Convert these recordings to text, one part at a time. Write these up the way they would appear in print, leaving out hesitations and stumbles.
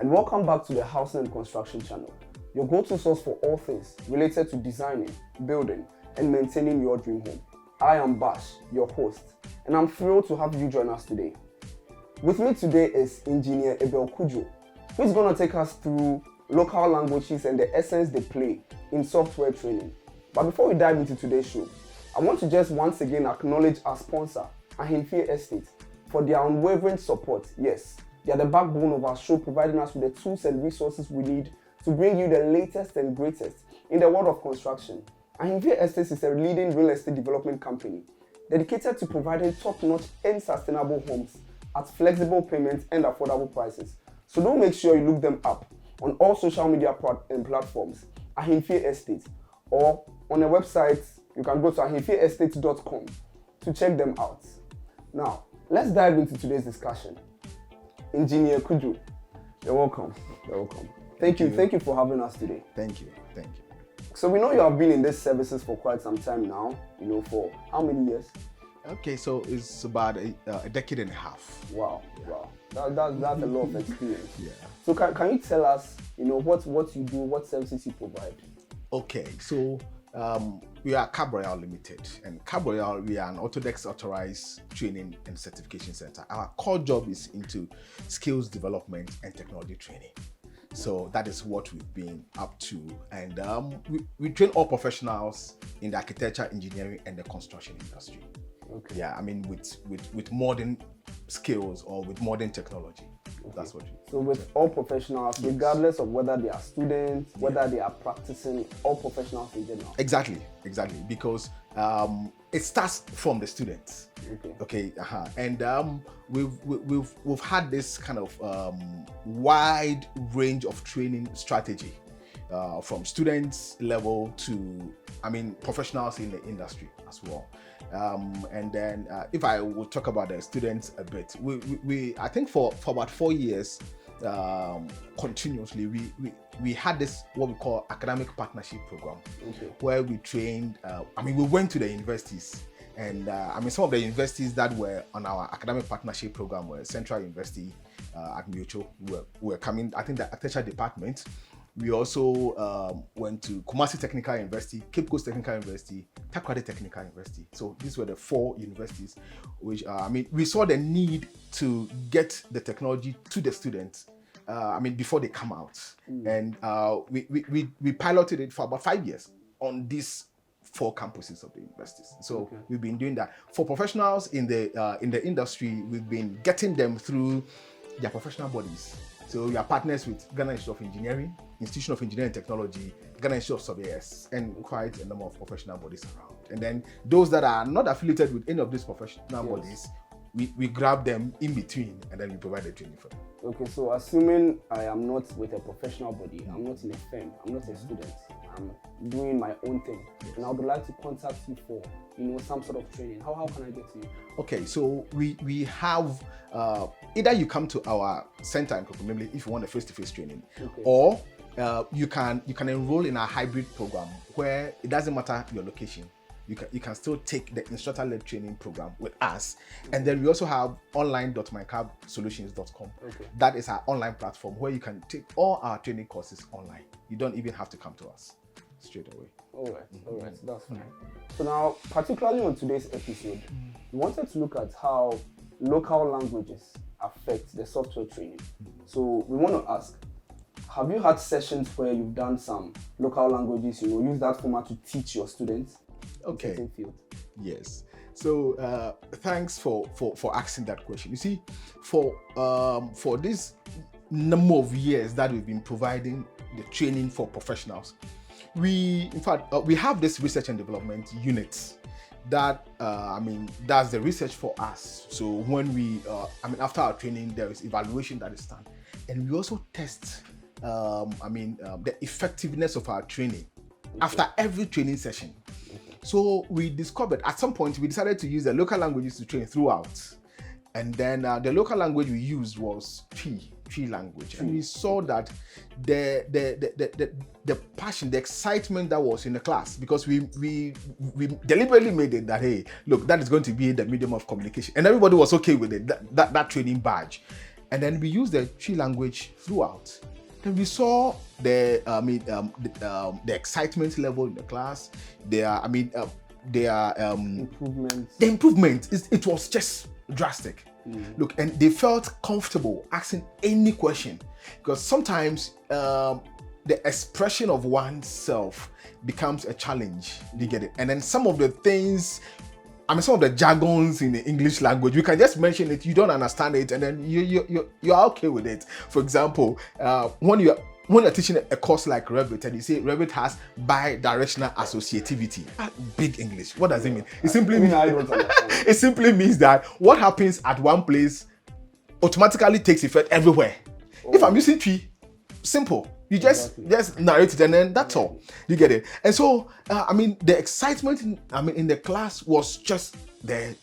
and welcome back to the Housing and Construction channel, your go-to source for all things related to designing, building, and maintaining your dream home. I am Bash, your host, and I'm thrilled to have you join us today. With me today is Engineer Abel Cudjoe, who is going to take us through local languages and the essence they play in software training. But before we dive into today's show, I want to just once again acknowledge our sponsor, Ahemfie Estate, for their unwavering support. Yes, they are the backbone of our show, providing us with the tools and resources we need to bring you the latest and greatest in the world of construction. Ahemfie Estate is a leading real estate development company dedicated to providing top-notch and sustainable homes at flexible payments and affordable prices. So do make sure you look them up on all social media platforms, Ahemfie Estate, or on their website. You can go to ahemfieestate.com to check them out. Now, let's dive into today's discussion. Engineer Cudjoe, you're welcome. You're welcome. Thank you for having us today. Thank you. So we know you have been in these services for quite some time now. For how many years? Okay, so it's about a decade and a half. Wow. That's a lot of experience. Yeah. So can you tell us, what you do, what services you provide? Okay, so we are Cab Royale Limited, and Cab Royale, we are an Autodesk authorized training and certification center. Our core job is into skills development and technology training. So that is what we've been up to, and we train all professionals in the architecture, engineering, and the construction industry. Okay. Yeah, I mean with modern skills or with modern technology. Okay. That's what you. So with all professionals, yes, regardless of whether they are students, whether they are practicing, all professionals in general. Exactly, because it starts from the students. Okay. And we've had this kind of wide range of training strategy from students level to professionals in the industry as well. And then if I will talk about the students a bit, we I think for about 4 years continuously we had this what we call academic partnership program, where we trained. We went to the universities, and some of the universities that were on our academic partnership program were Central University at Mutual. We were coming, I think, the architecture department. We also went to Kumasi Technical University, Cape Coast Technical University, Takoradi Technical University. So these were the 4 universities which, we saw the need to get the technology to the students, before they come out. And we piloted it for about 5 years on these 4 campuses of the universities. So we've been doing that. For professionals in the industry, we've been getting them through their professional bodies. So we are partners with Ghana Institute of Engineering, Institution of Engineering and Technology, Ghana Institute of Surveyors, and quite a number of professional bodies around. And then those that are not affiliated with any of these professional bodies, we grab them in between, and then we provide the training for them. Okay, so assuming I am not with a professional body, I'm not in a firm, I'm not a student, I'm doing my own thing, and I would like to contact you for some sort of training. How can I get to you? Okay, so we have either you come to our center in Kokomemle if you want a face-to-face training, or you can enroll in our hybrid program where it doesn't matter your location. You can still take the instructor-led training program with us. And then we also have online.mycabsolutions.com. That is our online platform where you can take all our training courses online. You don't even have to come to us straight away. All right, that's fine. So now, particularly on today's episode, we wanted to look at how local languages affect the software training. So we want to ask, have you had sessions where you've done some local languages, use that format to teach your students? Okay. Yes. So thanks for asking that question. You see, for this number of years that we've been providing the training for professionals, we have this research and development unit that does the research for us. So when we after our training, there is evaluation that is done, and we also test the effectiveness of our training after every training session. So we discovered at some point we decided to use the local languages to train throughout, and then the local language we used was Twi language, and we saw that the passion, the excitement that was in the class, because we deliberately made it that, hey, look, that is going to be the medium of communication, and everybody was okay with it, that training badge. and then we used the tree language throughout. Then we saw the excitement level in the class. Improvements. The improvement it was just drastic. Look, and they felt comfortable asking any question, because sometimes the expression of oneself becomes a challenge. You get it? And then some of the things, some of the jargons in the English language, we can just mention it, you don't understand it, and then you're okay with it. For example, when you're teaching a course like Revit, and you say Revit has bi-directional associativity. Big English. What does it mean? It simply means it simply means that what happens at one place automatically takes effect everywhere. If I'm using tree, simple. You just narrate it, and then that's all. You get it? And so the excitement in the class was just the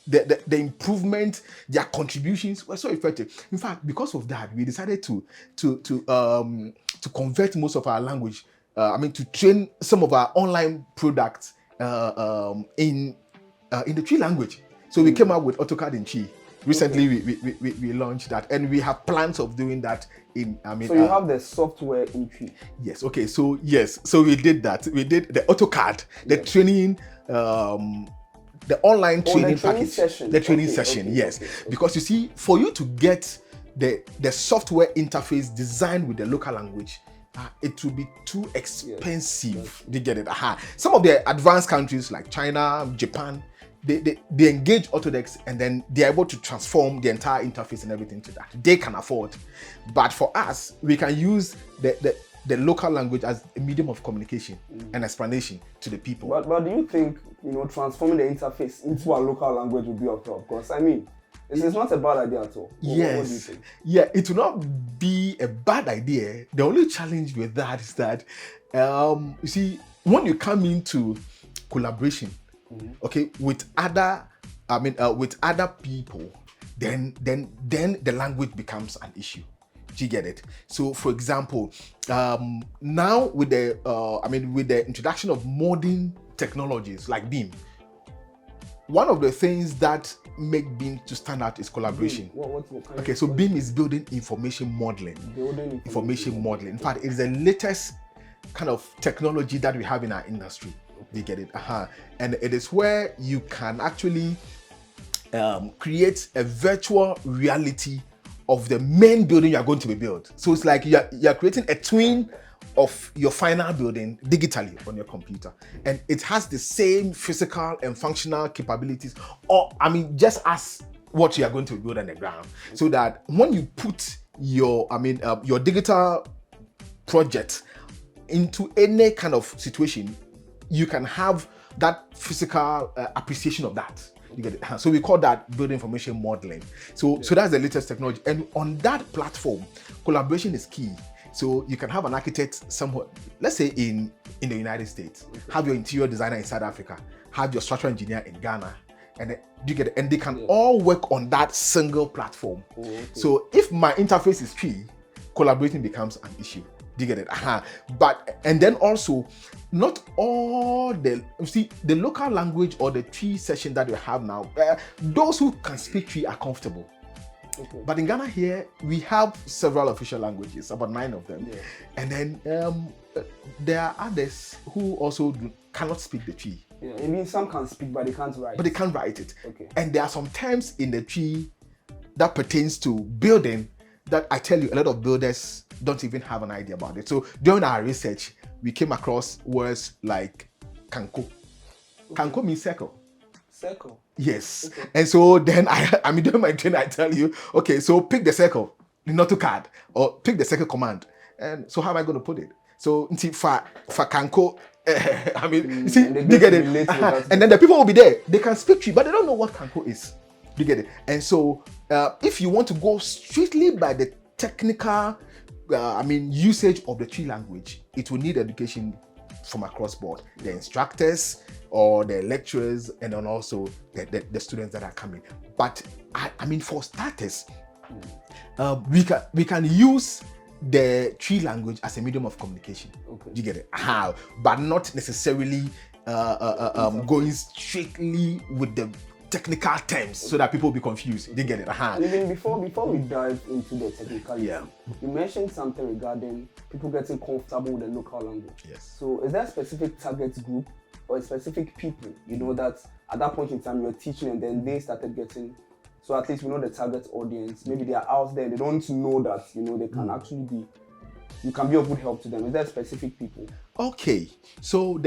improvement. Their contributions were so effective. In fact, because of that, we decided to convert most of our language. To train some of our online products in the tree language. So we came up with AutoCAD in Tree. Recently, we launched that, and we have plans of doing that in. So you have the software in Tree. Yes. Okay. So yes. So we did that. We did the AutoCAD, the training, the online training package, session. The training session. Yes. Because you see, for you to get the software interface designed with the local language, it will be too expensive. You get it? Some of the advanced countries like China, Japan, they engage Autodesk, and then they're able to transform the entire interface and everything to that. They can afford. But for us, we can use the local language as a medium of communication and explanation to the people. But do you think, transforming the interface into a local language would be of help? Because it's not a bad idea at all. Yes. What do you think? Yeah, it will not be a bad idea. The only challenge with that is that, you see, when you come into collaboration, with other people, then the language becomes an issue. Do you get it? So, for example, now with the introduction of modern technologies like BIM, one of the things that make BIM to stand out is collaboration. What okay, so BIM is building information modeling. Information modeling. In fact, it is the latest kind of technology that we have in our industry. You get it? And it is where you can actually create a virtual reality of the main building you are going to be built. So it's like you're creating a twin of your final building digitally on your computer, and it has the same physical and functional capabilities, just as what you are going to build on the ground. So that when you put your digital project into any kind of situation, you can have that physical appreciation of that. You get it? So we call that building information modeling. So that's the latest technology, and on that platform, collaboration is key. So you can have an architect somewhere, let's say in the United States, have your interior designer in South Africa, have your structural engineer in Ghana, and you get it? And they can all work on that single platform. So if my interface is tree, collaborating becomes an issue. Do you get it? And then also, not all the local language or the tree session that we have now, those who can speak tree are comfortable. But in Ghana here, we have several official languages, about 9 of them. And then there are others who also cannot speak the tree. I mean, some can speak, but they can't write. But they can't write it. And there are some terms in the tree that pertains to building that I tell you, a lot of builders don't even have an idea about it. So during our research, we came across words like kanko. Kanko means circle. Circle? Yes. And so then during my training, I tell you, okay, so pick the circle, the AutoCAD, or pick the circle command. And so how am I going to put it? So for kanko, you see, you get it? And then the people will be there. They can speak tree, but they don't know what kanko is. You get it? And so if you want to go strictly by the technical usage of the tree language, it will need education from across board. The instructors or the lecturers, and then also the students that are coming. But for starters, we can use the tree language as a medium of communication. You get it? But not necessarily going strictly with the technical terms so that people will be confused. They get it. And even before we dive into the technicality, you mentioned something regarding people getting comfortable with the local language. Yes. So is there a specific target group or a specific people, that at that point in time you were teaching and then they started getting, so at least we know the target audience, maybe they are out there, they don't know that, they can actually be, you can be of good help to them. Is there specific people? Okay, so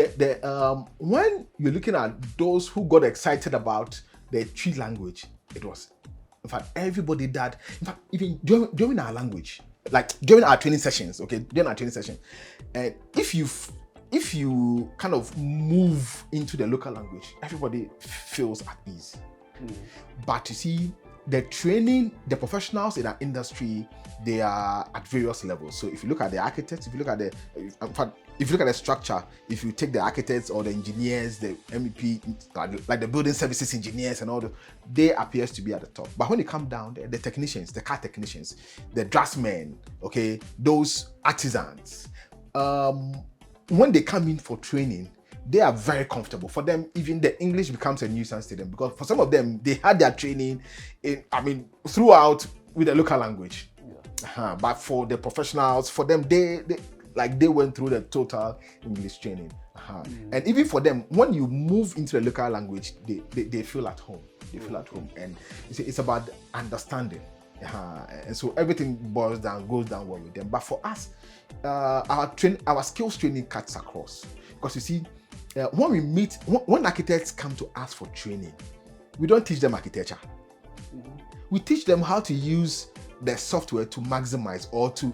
when you're looking at those who got excited about the tree language, it was, in fact, everybody that, in fact, even during our language, like during our training sessions, and if you kind of move into the local language, everybody feels at ease. But you see, the training, the professionals in our industry, they are at various levels. So if you look at the architects, if you look at the structure, if you take the architects or the engineers, the MEP, like the building services engineers and all they appears to be at the top. But when you come down, the technicians, the car technicians, the draftsmen, okay, those artisans, when they come in for training, they are very comfortable. For them, even the English becomes a nuisance to them, because for some of them, they had their training throughout with the local language. But for the professionals, for them, they went through the total English training. And even for them, when you move into the local language, they feel at home. They feel at home, and it's about understanding. And so everything goes down well with them. But for us, our skills training cuts across, because you see, when architects come to us for training, we don't teach them architecture. We teach them how to use the software to maximize or to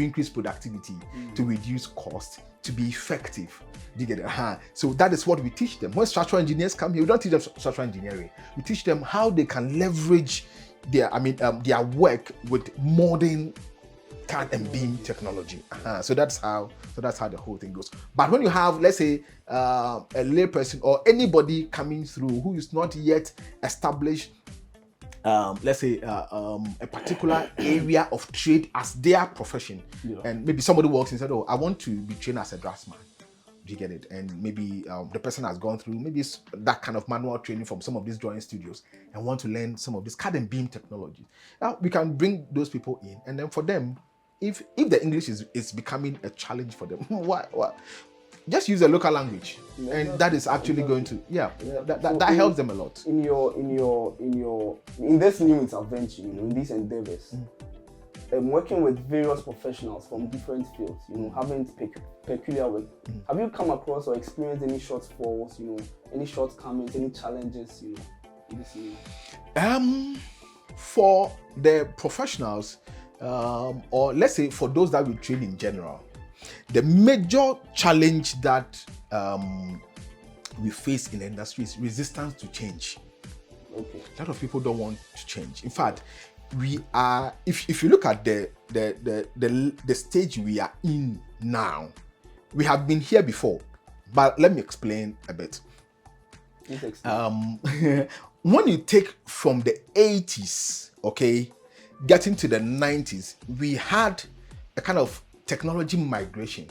increase productivity, to reduce cost, to be effective. Do you get it? So that is what we teach them. When structural engineers come here, we don't teach them structural engineering. We teach them how they can leverage their work with modern CAD and BIM technology. So that's how the whole thing goes. But when you have, let's say, a layperson or anybody coming through who is not yet established, let's say a particular area of trade as their profession, and maybe somebody walks in and said, "Oh, I want to be trained as a draftsman." Do you get it? And maybe the person has gone through maybe that kind of manual training from some of these drawing studios and want to learn some of this CAD and BIM technology. Now we can bring those people in, and then for them, if the English is becoming a challenge for them, what? Just use a local language, and that is actually going to that helps them a lot. In this new intervention, in these endeavors, working with various professionals from different fields, having peculiar work. Have you come across or experienced any shortfalls, any shortcomings, any challenges, in this new? For the professionals, or let's say for those that we train in general, the major challenge that we face in the industry is resistance to change. Okay. A lot of people don't want to change. In fact, we are, if you look at the stage we are in now, we have been here before, but let me explain a bit. When you take from the 80s, okay, getting to the 90s, we had a kind of technology migration.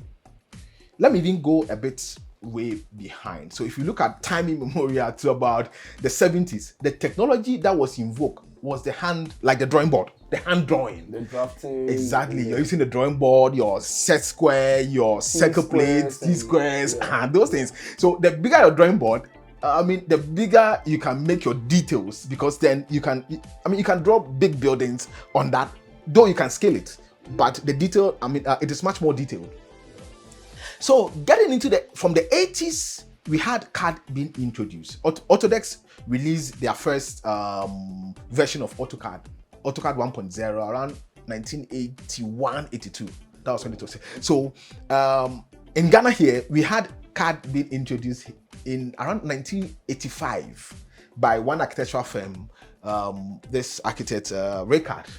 Let me even go a bit way behind. So if you look at time immemorial to about the 70s, the technology that was in vogue was the hand, like the drawing board, the hand drawing. The drafting. Exactly. You're using the drawing board, your set square, your circle plates, T-squares, and those things. So the bigger your drawing board, the bigger you can make your details, because then you can draw big buildings on that, though you can scale it. But the detail, it is much more detailed. So getting into from the 80s, we had CAD being introduced. Autodesk released their first version of AutoCAD 1.0 around 1981-82. That was when it was. So in Ghana here, we had CAD being introduced in around 1985 by one architectural firm. This architect, architect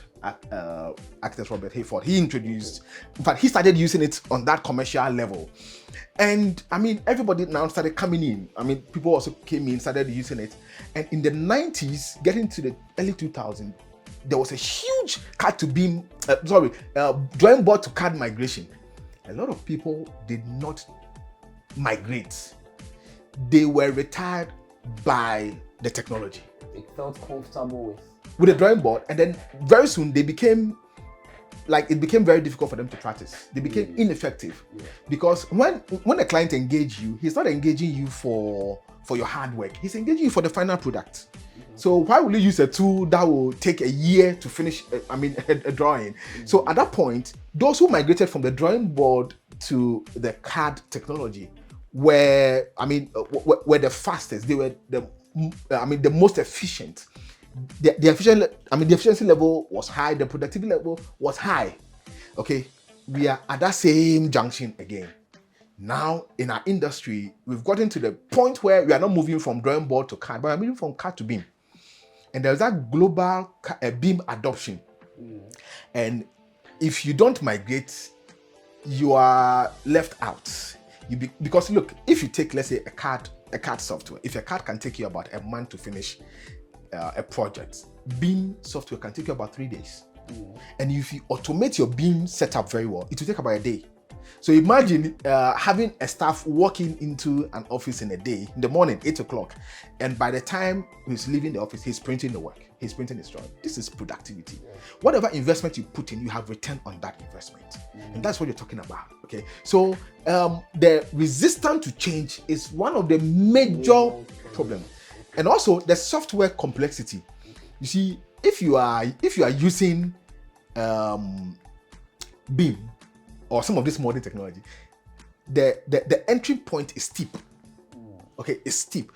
Robert Hayford, he introduced, in fact, he started using it on that commercial level. And everybody now started coming in. People also came in, started using it. And in the 90s, getting to the early 2000s, there was a huge CAD to BIM, drawing board to CAD migration. A lot of people did not migrate. They were retired by the technology. It felt comfortable with the drawing board, and then very soon it became very difficult for them to practice. They became ineffective because when a client engages you, he's not engaging you for your hard work. He's engaging you for the final product. So why will you use a tool that will take a year to finish? A drawing. So at that point, those who migrated from the drawing board to the CAD technology were the fastest. They were the most efficient. The efficiency level was high. The productivity level was high. Okay, we are at that same junction again. Now in our industry, we've gotten to the point where we are not moving from drawing board to CAD, but we're moving from CAD to BIM. And there's that global BIM adoption. And if you don't migrate, you are left out. Because look, if you take, let's say, a CAD software, if a CAD can take you about a month to finish a project, BIM software can take you about 3 days. And if you automate your BIM setup very well, it will take about a day. So imagine having a staff walking into an office in a day, in the morning, 8 o'clock, and by the time he's leaving the office, he's printing the work, he's printing his drawing. This is productivity. Whatever investment you put in, you have return on that investment. And that's what you're talking about, okay? So the resistance to change is one of the major problems. And also the software complexity. You see, if you are using BIM, or some of this modern technology, the entry point is steep. Okay, it's steep.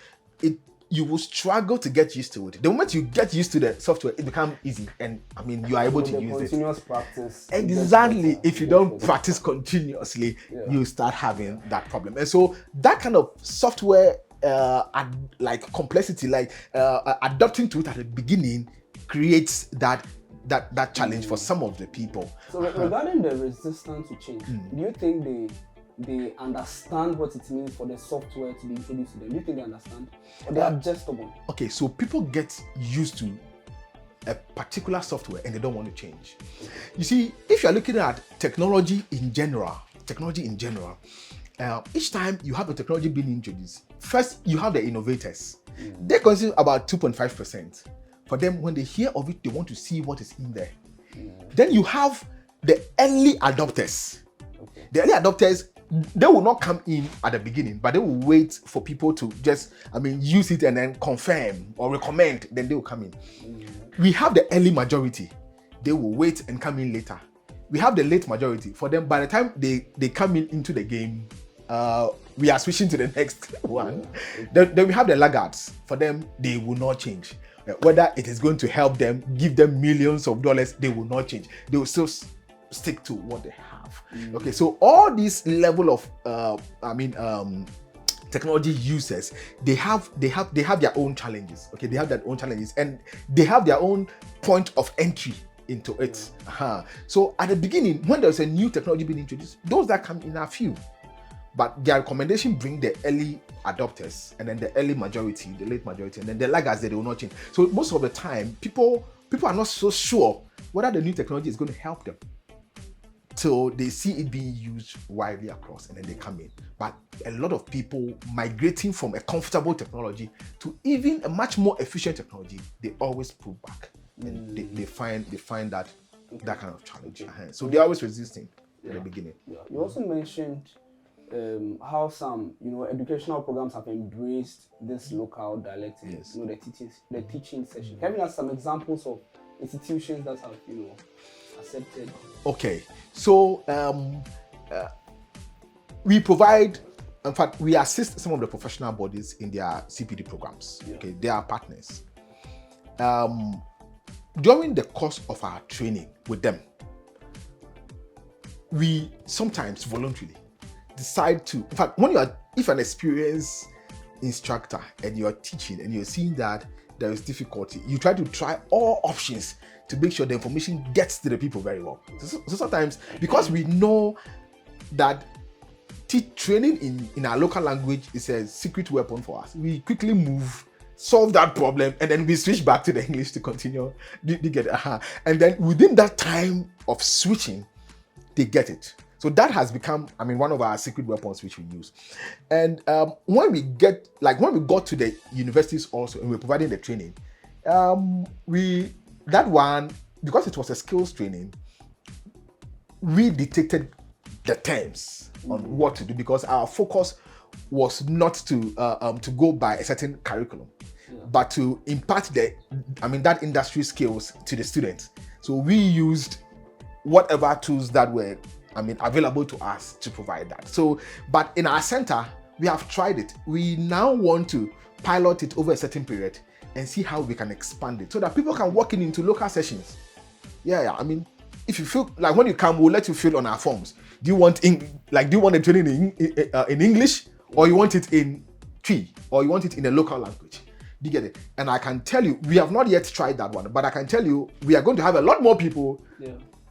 You will struggle to get used to it. The moment you get used to the software, it becomes easy, and you are able to use it. Continuous practice. Exactly. If you don't practice continuously, you start having that problem. And so that kind of software, complexity, adapting to it at the beginning, creates that challenge for some of the people. So regarding the resistance to change, do you think they understand what it means for the software to be introduced to them? Do you think they understand? Or they are adjustable? Okay, so people get used to a particular software and they don't want to change. You see, if you're looking at technology in general, each time you have a technology being introduced, first you have the innovators. They consume about 2.5%. For them, when they hear of it, they want to see what is in there. Then you have the early adopters. The early adopters, they will not come in at the beginning, but they will wait for people to just, use it and then confirm or recommend, then they will come in. We have the early majority. They will wait and come in later. We have the late majority. For them, by the time they come into the game, we are switching to the next one. Then we have the laggards. For them, they will not change. Whether it is going to help them, give them millions of dollars, they will not change. They will still stick to what they have. Okay, so all these level of technology users, they have their own challenges. Okay, they have their own challenges, and they have their own point of entry into it. So at the beginning, when there's a new technology being introduced, those that come in are few. But their recommendation bring the early adopters, and then the early majority, the late majority, and then the laggards that they will not change. So most of the time, people are not so sure whether the new technology is going to help them. So they see it being used widely across, and then they come in. But a lot of people migrating from a comfortable technology to even a much more efficient technology, they always pull back, and they find that kind of challenge. So they're always resisting at the beginning. You also mentioned how some educational programs have embraced this local dialect, the teaching session. Can you have some examples of institutions that have accepted? Okay, so we provide, in fact, we assist some of the professional bodies in their CPD programs. Okay, they are partners. During the course of our training with them, we sometimes voluntarily decide to, in fact, if an experienced instructor and you're teaching and you're seeing that there is difficulty, you try all options to make sure the information gets to the people very well. So sometimes, because we know that training in our local language is a secret weapon for us, we quickly solve that problem, and then we switch back to the English to continue. And then within that time of switching, they get it. So that has become, I mean, one of our secret weapons which we use. And when we got to the universities also, and we're providing the training, that one, because it was a skills training, we detected the terms on what to do, because our focus was not to go by a certain curriculum, but to impart that industry skills to the students. So we used whatever tools that were available to us to provide that. So, but in our center, we have tried it. We now want to pilot it over a certain period and see how we can expand it so that people can walk into local sessions. Yeah. I mean, if you feel like when you come, we'll let you fill on our forms. Do you want the training in English, or you want it in Twi, or you want it in a local language? Do you get it? And I can tell you, we have not yet tried that one, but I can tell you, we are going to have a lot more people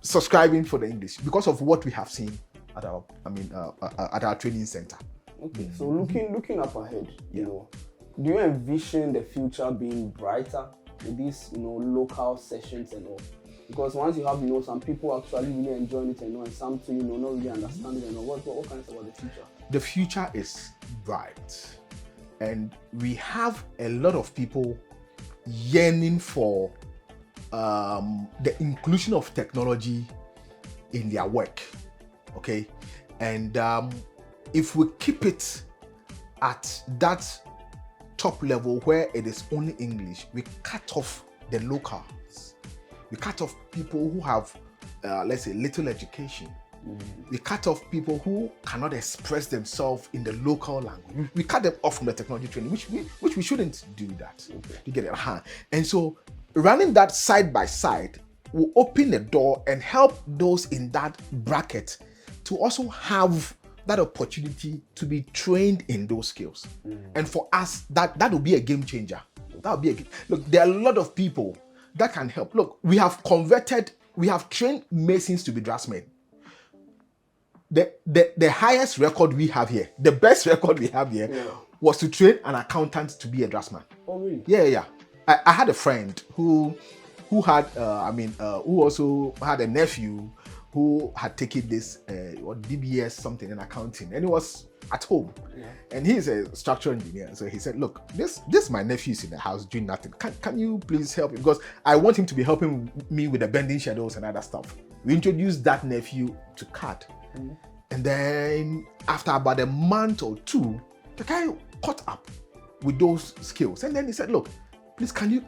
subscribing for the English because of what we have seen at our training center. Okay, so looking up ahead, you know, do you envision the future being brighter with these, local sessions and all? Because once you have, some people actually really enjoying it and some to, not really understanding and all. What can you say about the future? The future is bright, and we have a lot of people yearning for the inclusion of technology in their work. Okay, and if we keep it at that top level where it is only English, we cut off the locals. We cut off people who have, let's say, little education. We cut off people who cannot express themselves in the local language. We cut them off from the technology training, which we shouldn't do that. Okay. You get it? And so running that side by side will open the door and help those in that bracket to also have that opportunity to be trained in those skills. And for us, that will be a game changer. Look, there are a lot of people that can help. Look, we have trained masons to be draftsmen. The highest record we have here, the best record we have here, was to train an accountant to be a draftsman. Oh, really? Yeah. I had a friend who also had a nephew who had taken this DBS something in accounting, and he was at home. And he's a structural engineer. So he said, look, this my nephew is in the house doing nothing. Can you please help him? Because I want him to be helping me with the bending shadows and other stuff. We introduced that nephew to CAD. And then after about a month or two, the guy caught up with those skills. And then he said, look, please, can you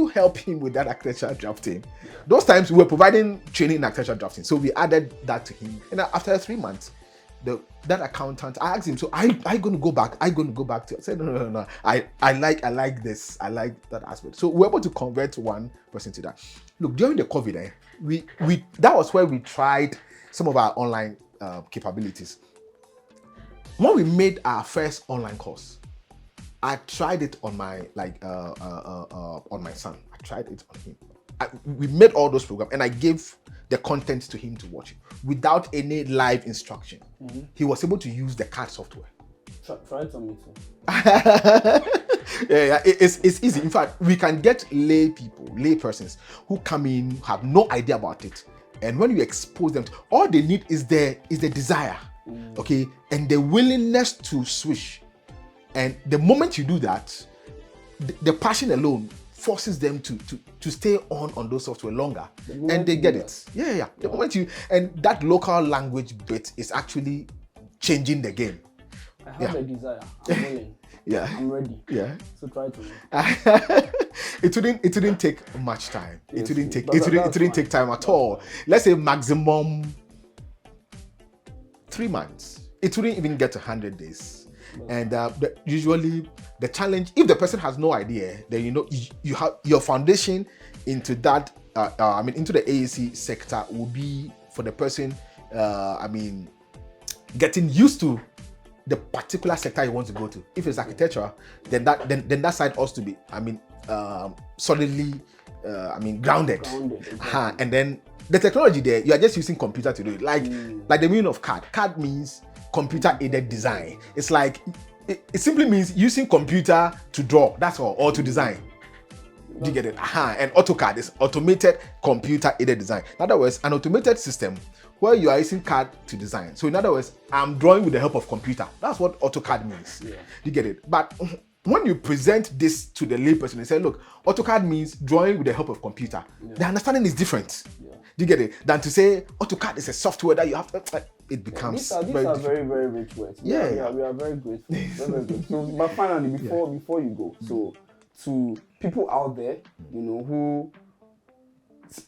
help him with that architectural drafting? Those times we were providing training in architectural drafting. So we added that to him. And after 3 months, that accountant, I asked him, so are you going to go back? Are you going to go back to? I said, no. I like this. I like that aspect. So we're able to convert one person to that. Look, during the COVID, we that was where we tried some of our online capabilities. When we made our first online course, I tried it on my on my son. I tried it on him. We made all those programs, and I gave the content to him to watch without any live instruction. He was able to use the CAD software. Try it on me too. It's easy. In fact, we can get lay persons who come in, have no idea about it, and when you expose them, all they need is the desire, okay, and the willingness to switch. And the moment you do that, the passion alone forces them to stay on those software longer, and they get it. Yeah. The moment and that local language bit is actually changing the game. I have a desire. I'm willing. I'm ready. So try to. It didn't take much time. It didn't take time at all. Let's say maximum 3 months. It wouldn't even get to 100 days. And usually the challenge, if the person has no idea, then you have your foundation into that. Into the AEC sector will be for the person. Getting used to the particular sector you want to go to. If it's architecture, then that side has to be solidly grounded. Exactly. And then the technology there, you are just using computer to do it. Like the meaning of CAD. CAD means computer aided design. It's like it simply means using computer to draw, that's all, or to design. Do you get it? And AutoCAD is automated computer aided design. In other words, an automated system where you are using CAD to design. So in other words, I'm drawing with the help of computer. That's what AutoCAD means. Yeah. You get it? But when you present this to the layperson and say, look, AutoCAD means drawing with the help of computer, the understanding is different. Yeah. Do you get it? Than to say AutoCAD is a software that you have to, it becomes these are very, very rich words. We are very grateful. Very good. So, but finally, before you go, so to people out there, you know, who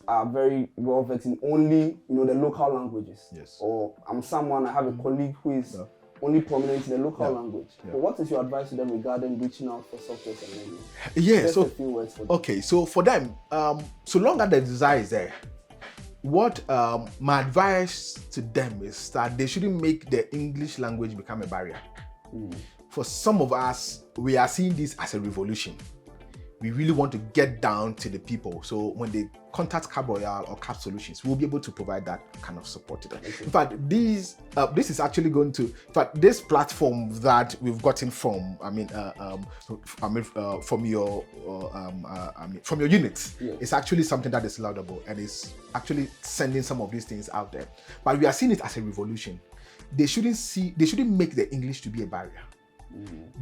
are very well versed in only, you know, the local languages. Yes. Or I have a colleague who is only prominent in the local language. But what is your advice to them regarding reaching out for software and language? Just a few words for them. Okay, so for them, so long as the desire is there, what my advice to them is that they shouldn't make the English language become a barrier. For some of us, we are seeing this as a revolution. We really want to get down to the people. So when they contact Cab Royale or Cab Solutions, we'll be able to provide that kind of support to them. Okay. In fact, this is actually going to, this platform that we've gotten from, from your units, is actually something that is laudable and is actually sending some of these things out there. But we are seeing it as a revolution. They shouldn't make the English to be a barrier.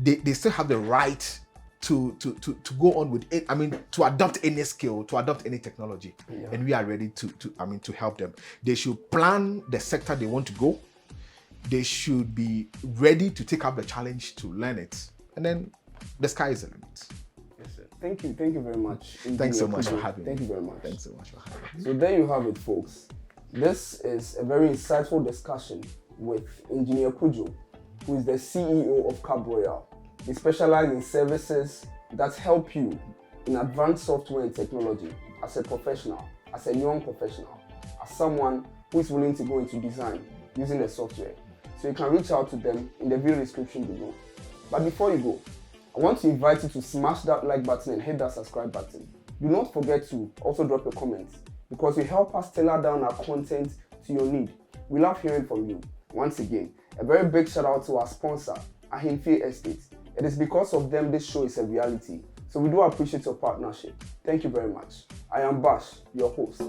They still have the right to go on with it. To adopt any skill, to adopt any technology, and we are ready to help them. They should plan the sector they want to go. They should be ready to take up the challenge to learn it, and then the sky is the limit. Yes, sir. Thank you very much. Thanks so much for having me. Thank you very much. Thanks so much for having me. So there you have it, folks. This is a very insightful discussion with Engineer Cudjoe, who is the CEO of Cab Royale. They specialize in services that help you in advanced software and technology as a professional, as a young professional, as someone who is willing to go into design using the software. So you can reach out to them in the video description below. But before you go, I want to invite you to smash that like button and hit that subscribe button. Do not forget to also drop your comments, because you help us tailor down our content to your need. We love hearing from you. Once again, a very big shout out to our sponsor, Ahimfie Estate. It is because of them this show is a reality. So we do appreciate your partnership. Thank you very much. I am Bash, your host.